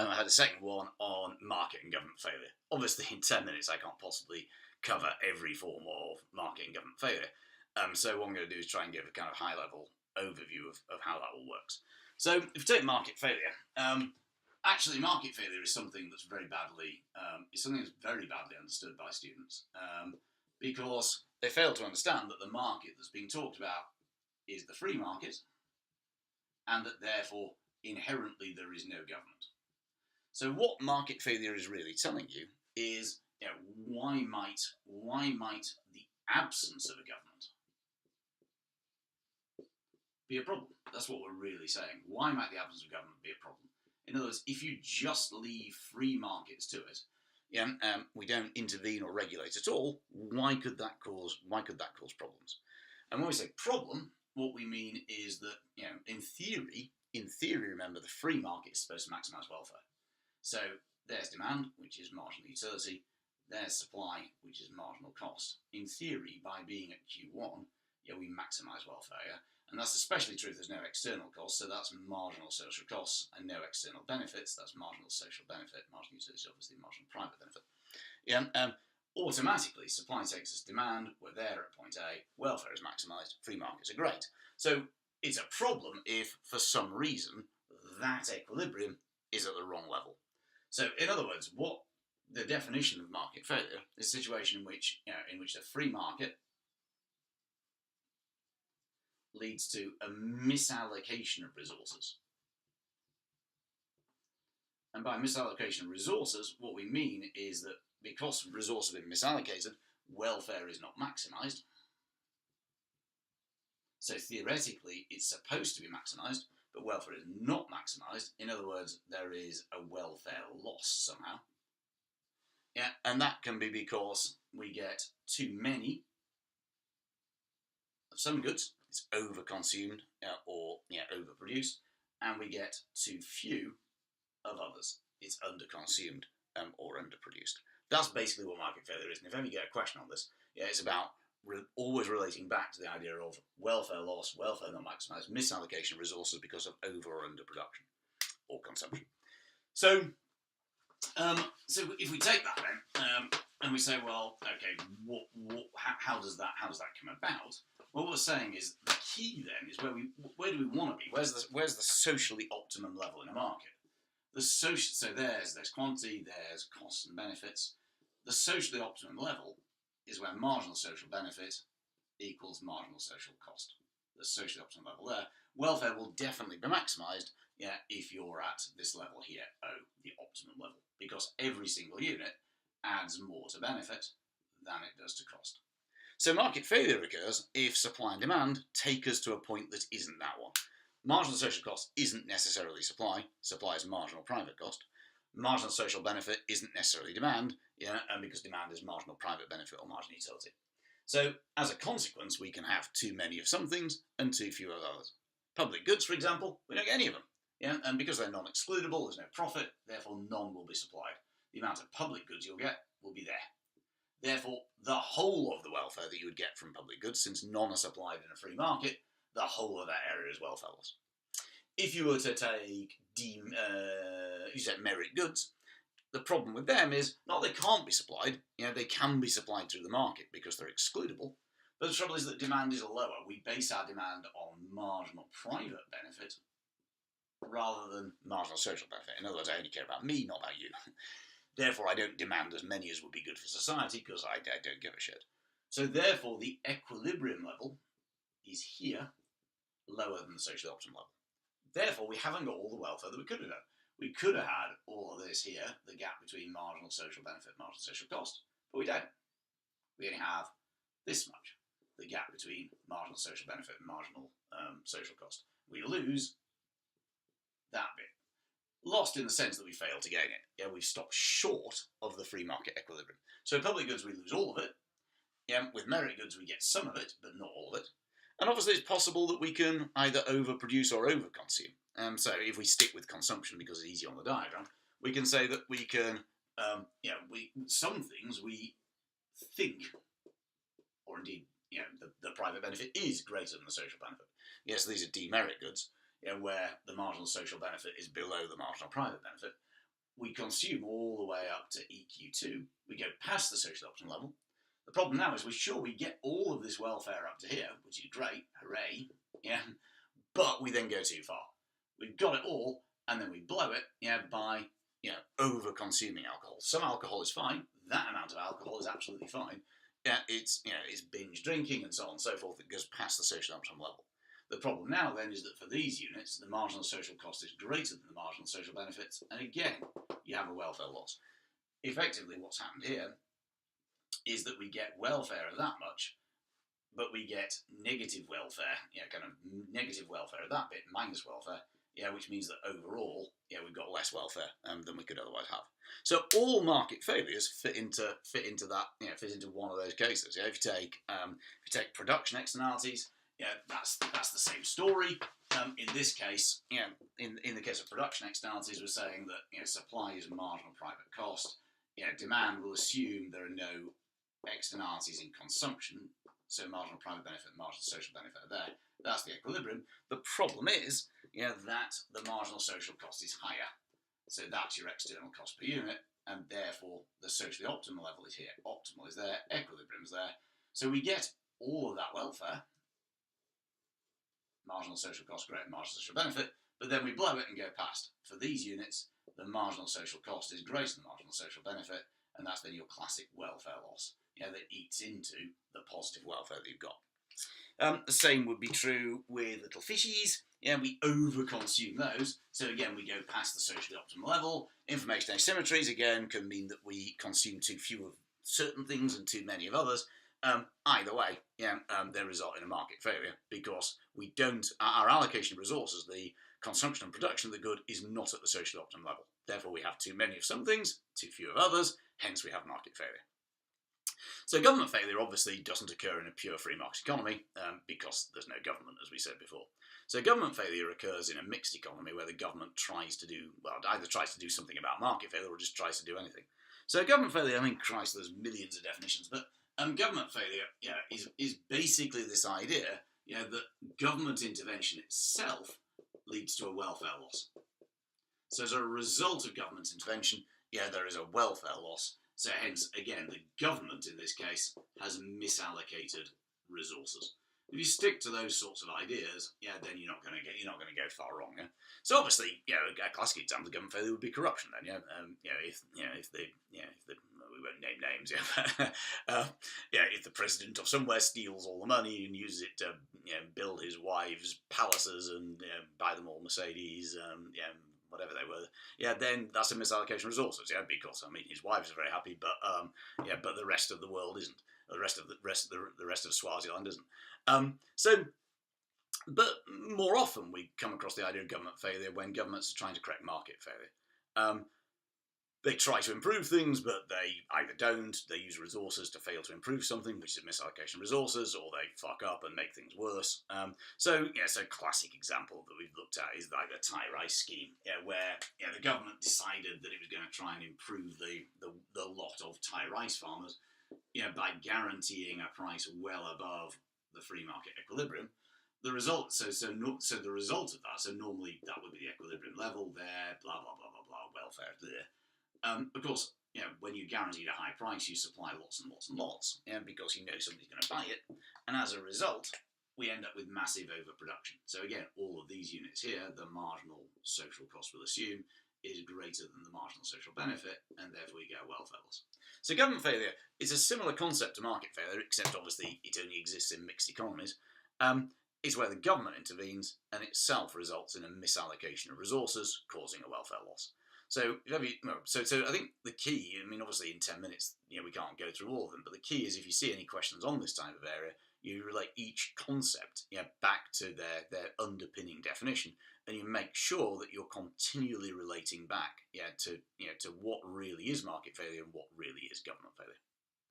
I had a second one on market and government failure. Obviously, in 10 minutes, I can't possibly cover every form of market and government failure. So what I'm going to do is try and give a kind of high-level overview of how that all works. So if you take market failure, actually market failure is something that's very badly understood by students because they fail to understand that the market that's being talked about is the free market, and that therefore inherently there is no government. So what market failure is really telling you is, why might the absence of a government be a problem? That's what we're really saying. Why might the absence of government be a problem? In other words, if you just leave free markets to it, we don't intervene or regulate at all, why could that cause problems? And when we say problem, what we mean is that, in theory, remember, the free market is supposed to maximise welfare. So there's demand, which is marginal utility. There's supply, which is marginal cost. In theory, by being at Q1, we maximise welfare. Yeah? And that's especially true if there's no external costs, so that's marginal social costs, and no external benefits, that's marginal social benefit. Marginal utility is obviously marginal private benefit. Automatically, supply takes us demand, we're there at point A, welfare is maximised, free markets are great. So it's a problem if, for some reason, that equilibrium is at the wrong level. So, in other words, what the definition of market failure is a situation in which the free market leads to a misallocation of resources. And by misallocation of resources, what we mean is that because resources have been misallocated, welfare is not maximised. So theoretically, it's supposed to be maximised, but welfare is not maximised. In other words, there is a welfare loss somehow. And that can be because we get too many of some goods, it's overconsumed or overproduced, and we get too few of others, it's underconsumed or underproduced. That's basically what market failure is. And if ever you get a question on this, it's about always relating back to the idea of welfare loss, welfare not maximised, misallocation of resources because of over or underproduction or consumption. So if we take that then, and we say, well, okay, how does that come about? Well, what we're saying is the key then is where do we want to be? Where's the socially optimum level in a market? So there's quantity, there's costs and benefits. The socially optimum level is where marginal social benefit equals marginal social cost. The socially optimum level there. Welfare will definitely be maximised if you're at this level here, O, the optimum level, because every single unit adds more to benefit than it does to cost. So market failure occurs if supply and demand take us to a point that isn't that one. Marginal social cost isn't necessarily supply. Supply is marginal private cost. Marginal social benefit isn't necessarily demand, and because demand is marginal private benefit or marginal utility. So as a consequence, we can have too many of some things and too few of others. Public goods, for example, we don't get any of them. And because they're non-excludable, there's no profit, therefore none will be supplied. The amount of public goods you'll get will be there. Therefore, the whole of the welfare that you would get from public goods, since none are supplied in a free market, the whole of that area is welfare loss. If you were to take merit goods, the problem with them is not they can't be supplied. They can be supplied through the market because they're excludable. But the trouble is that demand is lower. We base our demand on marginal private benefit rather than marginal social benefit. In other words, I only care about me, not about you. Therefore, I don't demand as many as would be good for society because I don't give a shit. So therefore, the equilibrium level is here, lower than the socially optimum level. Therefore, we haven't got all the welfare that we could have done. We could have had all of this here, the gap between marginal social benefit and marginal social cost, but we don't. We only have this much, the gap between marginal social benefit and marginal social cost. We lose that bit. Lost in the sense that we failed to gain it. We've stopped short of the free market equilibrium. So in public goods, we lose all of it. With merit goods, we get some of it, but not all of it. And obviously, it's possible that we can either overproduce or overconsume. So if we stick with consumption because it's easy on the diagram, we can say that we can, some things we think, or indeed, the private benefit is greater than the social benefit. Yes, these are demerit goods, where the marginal social benefit is below the marginal private benefit. we consume all the way up to EQ2. We go past the social optimum level. The problem now is we get all of this welfare up to here, which is great, hooray, yeah, but we then go too far. We've got it all, and then we blow it, by, over-consuming alcohol. Some alcohol is fine. That amount of alcohol is absolutely fine. It's binge drinking and so on and so forth. It goes past the social optimum level. The problem now then is that for these units, the marginal social cost is greater than the marginal social benefits, and again, you have a welfare loss. Effectively, what's happened here is that we get welfare of that much, but we get negative welfare, kind of negative welfare of that bit, minus welfare, which means that overall, we've got less welfare than we could otherwise have. So all market failures fit into that, fit into one of those cases. If you take production externalities, that's the same story. In this case, in the case of production externalities, we're saying that supply is marginal private cost. Demand will assume there are no externalities in consumption, so marginal private benefit and marginal social benefit are there. That's the equilibrium. The problem is, that the marginal social cost is higher. So that's your external cost per unit, and therefore the socially optimal level is here. Optimal is there, equilibrium is there. So we get all of that welfare, marginal social cost greater than marginal social benefit, but then we blow it and go past. For these units, the marginal social cost is greater than marginal social benefit, and that's then your classic welfare loss, that eats into the positive welfare that you've got. The same would be true with little fishies. We overconsume those. So again, we go past the socially optimal level. Information asymmetries, again, can mean that we consume too few of certain things and too many of others. Either way, they result in a market failure because our allocation of resources, the consumption and production of the good, is not at the social optimum level. Therefore, we have too many of some things, too few of others, hence we have market failure. So government failure obviously doesn't occur in a pure free market economy because there's no government, as we said before. So government failure occurs in a mixed economy where the government either tries to do something about market failure or just tries to do anything. So government failure, Christ, there's millions of definitions, but government failure is basically this idea that government intervention itself leads to a welfare loss. So as a result of government intervention, there is a welfare loss. So hence, again, the government in this case has misallocated resources. If you stick to those sorts of ideas, then you're not going to go far wrong. Yeah? So obviously, a classic example of government failure would be corruption. Then, if we won't name names, if the president of somewhere steals all the money and uses it to build his wives' palaces and buy them all Mercedes, whatever they were, then that's a misallocation of resources, because his wives are very happy, but the rest of the world isn't. The rest of Swaziland isn't. But more often we come across the idea of government failure when governments are trying to correct market failure. They try to improve things, but they either don't, they use resources to fail to improve something, which is a misallocation of resources, or they fuck up and make things worse. So a classic example that we've looked at is like the Thai rice scheme, where the government decided that it was going to try and improve the lot of Thai rice farmers, by guaranteeing a price well above the free market equilibrium. The result, so the result of that, so normally that would be the equilibrium level there, blah blah blah blah blah, welfare there. Of course, when you guaranteed a high price, you supply lots and lots and lots, because somebody's going to buy it, and as a result, we end up with massive overproduction. So again, all of these units here, the marginal social cost we'll assume is greater than the marginal social benefit, and therefore you get a welfare loss. So government failure is a similar concept to market failure, except obviously it only exists in mixed economies. It's where the government intervenes and itself results in a misallocation of resources, causing a welfare loss. So I think the key, obviously in 10 minutes, we can't go through all of them, but the key is if you see any questions on this type of area, you relate each concept back to their underpinning definition, and you make sure that you're continually relating back to what really is market failure and what really is government failure.